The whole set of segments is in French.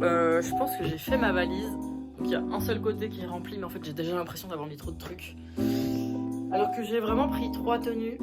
Je pense que j'ai fait ma valise. Donc il y a un seul côté qui est rempli, mais en fait j'ai déjà l'impression d'avoir mis trop de trucs. Alors que j'ai vraiment pris 3 tenues.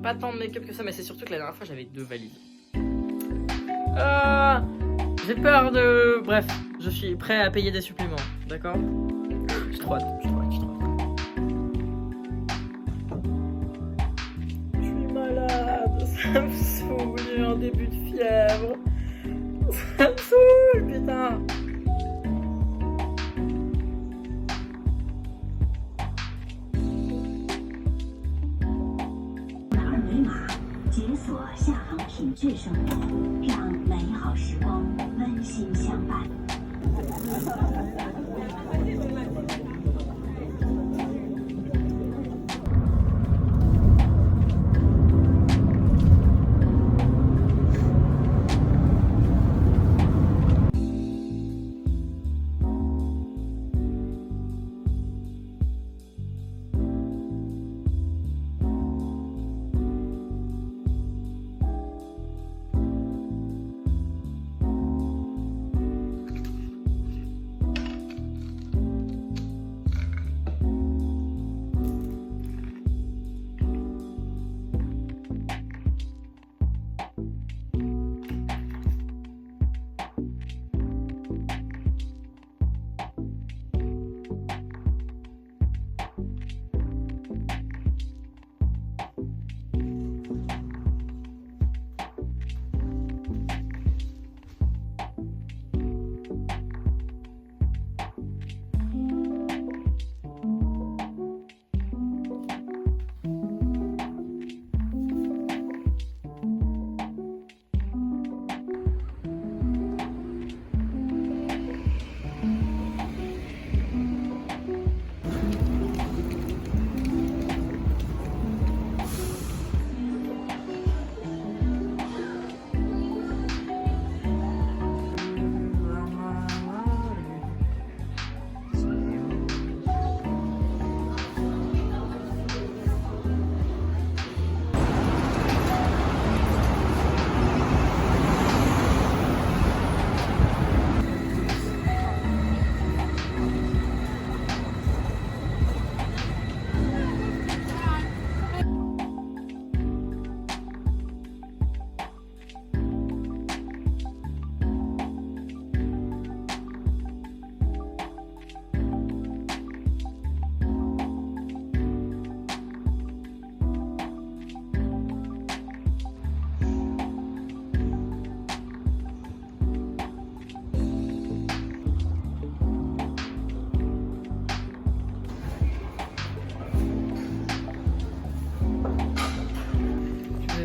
Pas tant de make-up que ça, mais c'est surtout que la dernière fois j'avais 2 valises. J'ai peur de... Bref, je suis prêt à payer des suppléments, d'accord? Je suis trop hâte, je suis trop hâte, je suis trop hâte. Je suis malade, ça me saoule, j'ai eu un début de fièvre. Ça me saoule, putain.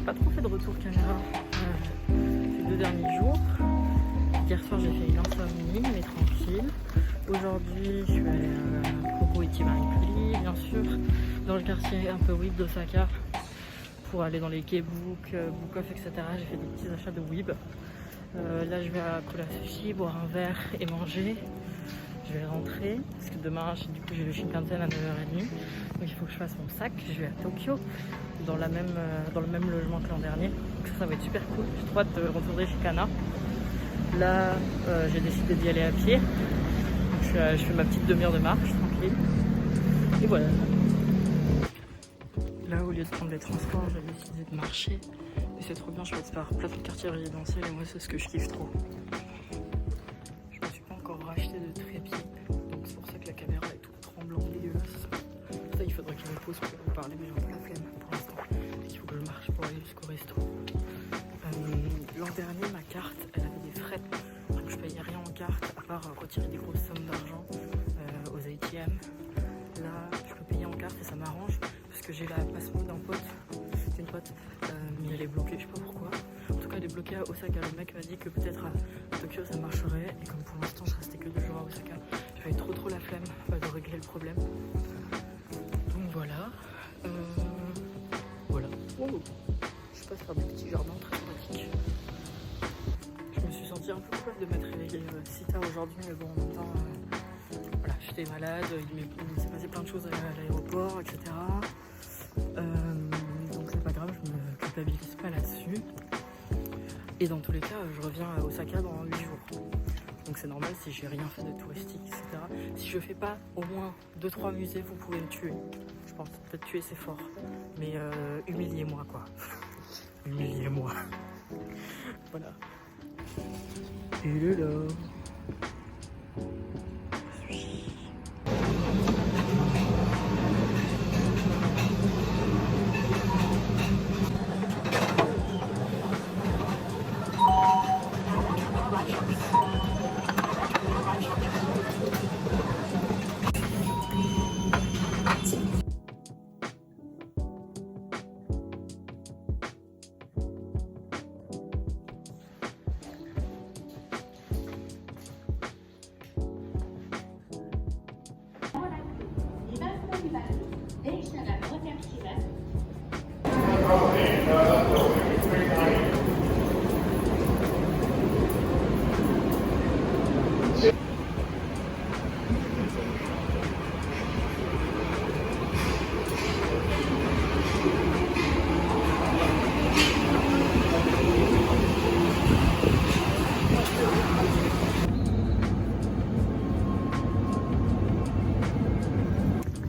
Pas trop fait de retour caméra ces 2 derniers jours. Hier soir j'ai fait une insomnie mais tranquille. Aujourd'hui je suis allée à Kokoichi Maripuri bien sûr, dans le quartier un peu weeb d'Osaka pour aller dans les K-book, Book-off etc. J'ai fait des petits achats de weeb. Là je vais à Kura Sushi boire un verre et manger. Je vais rentrer parce que demain du coup j'ai le Shinkansen à 9h30, donc il faut que je fasse mon sac. Je vais à Tokyo dans le même logement que l'an dernier, donc ça va être super cool. J'ai trop hâte de retourner chez Kana. Là j'ai décidé d'y aller à pied, donc je fais ma petite demi-heure de marche tranquille et voilà. Là au lieu de prendre les transports j'ai décidé de marcher et c'est trop bien, je passe par plein de quartiers résidentiels et moi c'est ce que je kiffe trop. Je me suis pas encore racheté de trépied, donc c'est pour ça que la caméra est toute tremblante, dégueulasse. Ça il faudrait qu'il me pose pour vous parler, mais j'ai un peu la flemme pour l'instant. Il faut que je marche pour aller jusqu'au resto. L'an dernier ma carte elle avait des frais, donc je payais rien en carte à part retirer des grosses sommes d'argent aux ATM. Là je peux payer en carte et ça m'arrange parce que j'ai la passeport d'un pote, c'est une pote, mais elle est bloquée, je sais pas pourquoi. En tout cas elle est bloquée à Osaka. Le mec m'a dit que peut-être à Tokyo ça marcherait, et comme pour l'instant je restais que 2 jours à Osaka, j'avais trop la flemme de régler le problème. Donc voilà. Voilà. Oh, je passe par des petits jardins très sympathiques. Je me suis sentie un peu coupable de m'être réveillée si tard aujourd'hui, mais bon en même temps voilà, j'étais malade, il s'est passé plein de choses à l'aéroport, etc. Donc c'est pas grave, je me culpabilise pas là-dessus. Et dans tous les cas, je reviens à Osaka dans 8 jours. Donc Donc c'est normal si j'ai rien fait de touristique, etc. Si je fais pas au moins 2-3 musées, vous pouvez me tuer. Je pense peut-être tuer c'est fort, mais humiliez-moi quoi. Humiliez-moi. Voilà. Il est là.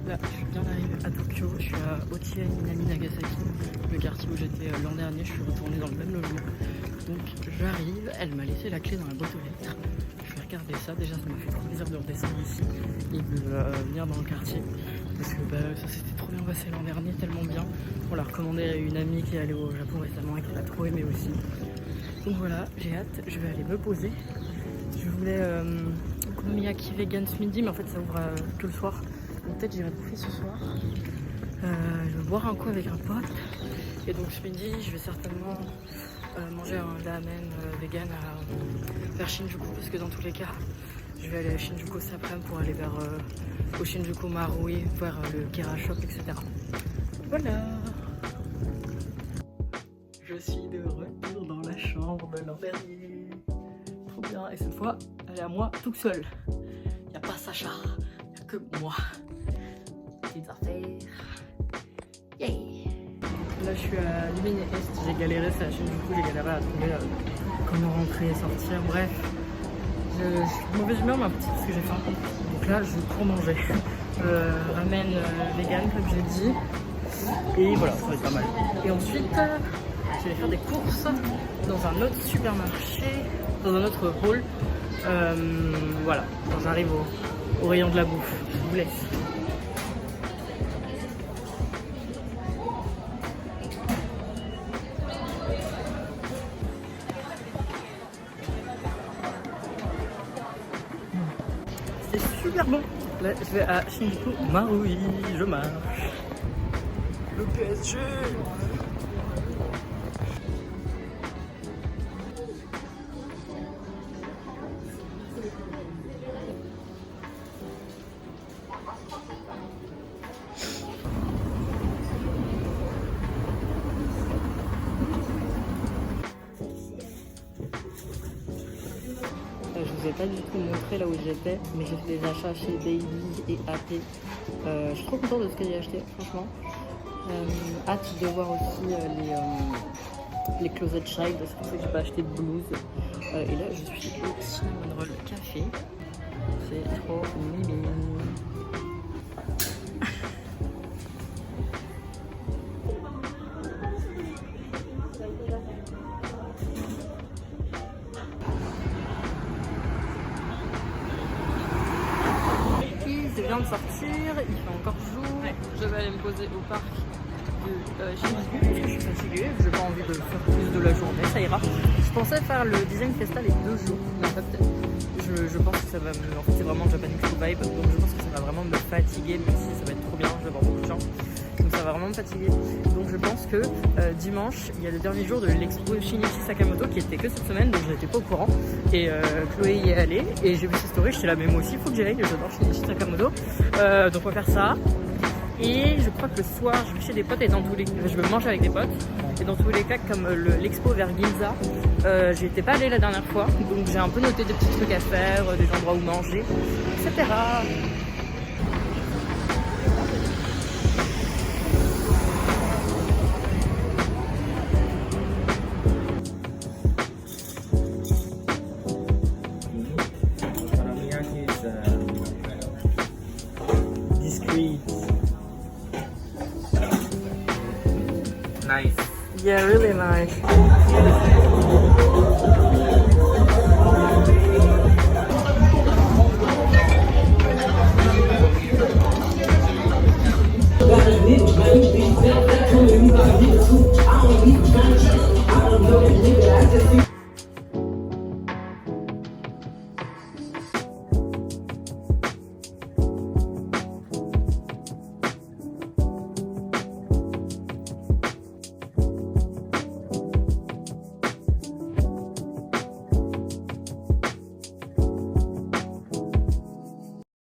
Là, je suis bien arrivée à Tokyo, je suis à Otie Minami Nagasaki, le quartier où j'étais l'an dernier, je suis retournée dans le même logement. Donc j'arrive, elle m'a laissé la clé dans la boîte aux lettres. Je vais regarder ça, déjà ça m'a fait trop plaisir de redescendre ici et de venir dans le quartier. Parce que ça s'était trop bien passé l'an dernier, tellement bien. On l'a recommandé à une amie qui est allée au Japon récemment et qui l'a trop aimé aussi. Donc voilà, j'ai hâte, je vais aller me poser. Je voulais Okonomiyaki vegan ce midi, mais en fait ça ouvre que le soir. Donc peut-être j'irai bouffer ce soir. Je vais boire un coup avec un pote. Et donc ce midi, je vais certainement manger un ramen vegan vers Shinjuku, parce que dans tous les cas, je vais aller à Shinjuku cet après-midi pour aller vers au Shinjuku Marui, vers le Kera Shop, etc. Voilà. Je suis de retour dans la chambre de l'an dernier. Trop bien. Et cette fois, elle est à moi toute seule. Il n'y a pas Sacha, il n'y a que moi. Petites affaires. Yay! Là, je suis à Lumine Est. J'ai galéré, c'est à Shinjuku, j'ai galéré à trouver comment rentrer et sortir. Bref, je suis de mauvaise humeur, mais un petit parce que j'ai faim. Donc là, je cours manger. Ramen vegan, comme j'ai dit. Et voilà, ça va être pas mal. Et ensuite, je vais faire des courses dans un autre supermarché, dans un autre hall. Voilà, quand j'arrive au rayon de la bouffe. Je vous laisse. C'est super bon. Là, je vais à Shinjuku Marui, je marche. Le PSG. Je vous ai pas du tout montré là où j'étais, mais j'ai fait des achats chez Baby et AP. Je suis trop contente de ce que j'ai acheté, franchement. Hâte de voir aussi les Closet Child, c'est pour ça que j'ai pas acheté de blouse. Et là, je suis au Cinnamon Roll Café. C'est trop mimi. Je viens de sortir, il fait encore jour. Je vais aller me poser au parc de Shinjuku parce que je suis fatiguée, j'ai pas envie de faire plus de la journée, ça ira. Je pensais faire le design festa les 2 jours, mais en fait, je pense que ça va me... En fait, c'est vraiment Japan Expo vibe, donc je pense que ça va vraiment me fatiguer, même si ça va être trop bien, je vais avoir beaucoup de gens. Donc ça va vraiment me fatiguer. Donc je pense que dimanche, il y a le dernier jour de l'expo Shinichi Sakamoto qui était que cette semaine, donc je n'étais pas au courant. Et Chloé y est allée et j'ai vu ses stories, j'étais là, mais moi aussi il faut que j'y aille, j'adore Shinichi Sakamoto. Donc on va faire ça. Et je crois que le soir, je vais chez des potes et dans tous les... je vais manger avec des potes. Et dans tous les cas, comme l'expo vers Ginza, j'y étais pas allée la dernière fois. Donc j'ai un peu noté des petits trucs à faire, des endroits où manger, etc. Nice. Yeah, really nice.